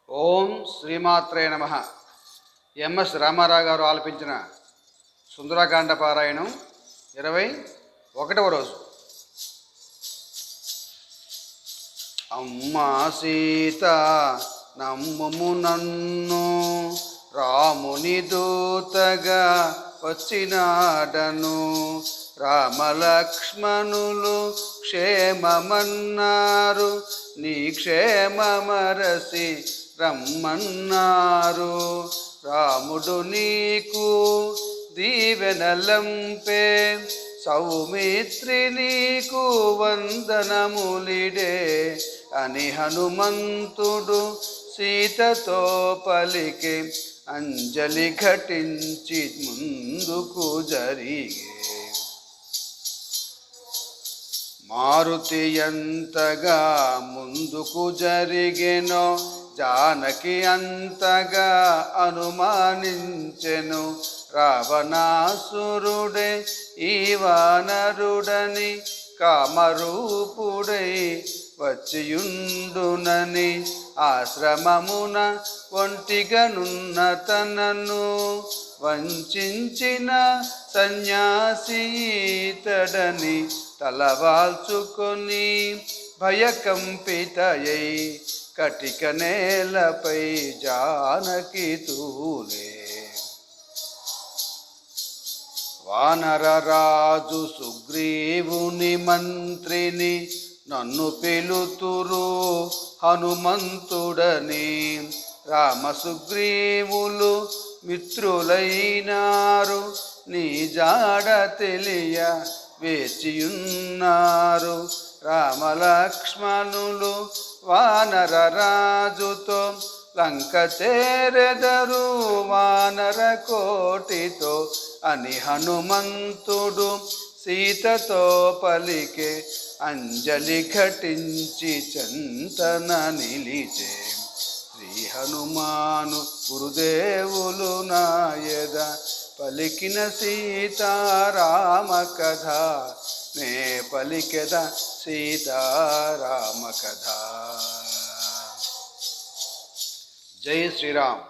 ఓం శ్రీమాత్రే నమ. ఎంఎస్ రామారావు గారు ఆలపించిన సుందరకాండ పారాయణం 21వ రోజు. అమ్మా సీత నమ్ముము నన్ను, రాముని దూతగా వచ్చినాడను. రామలక్ష్మణులు క్షేమమన్నారు, నీ క్షేమమరసి రమ్మన్నారు. రాముడు నీకు దీవెనలంపే, సౌమిత్రి నీకు వందనములిడే అని హనుమంతుడు సీతతో పలికే. అంజలి ఘటించి ముందుకు జరిగే. మారుతి ఎంతగా ముందుకు జరిగెనో, జానకి అంతగా అనుమానించెను. రావణాసురుడే ఈ వానరుడని, కామరూపుడై వచ్చియుండునని, ఆశ్రమమున ఒంటిగనున్న తనను వంచిన సన్యాసి ఈతడని తలవాల్చుకొని భయకంపితయై కటిక నేలపై జానకి తూలే. వానరరాజు సుగ్రీవుని మంత్రిని, నన్ను పిలుతురు హనుమంతుడని. రామ సుగ్రీవులు మిత్రులైనారు, నీ జాడ తెలియ వేచియున్నారు. రామలక్ష్మణులు వానర రాజుతో లంక చేరెదరు వానర కోటితో అని హనుమంతుడు సీతతో పలికే. అంజలి ఘటించి చెంతన నిలిచే. శ్రీ హనుమాను గురుదేవులు నాయద పలికిన సీతారామ కథ, నే పలికెద సీతారామ కథ. జై శ్రీరామ్.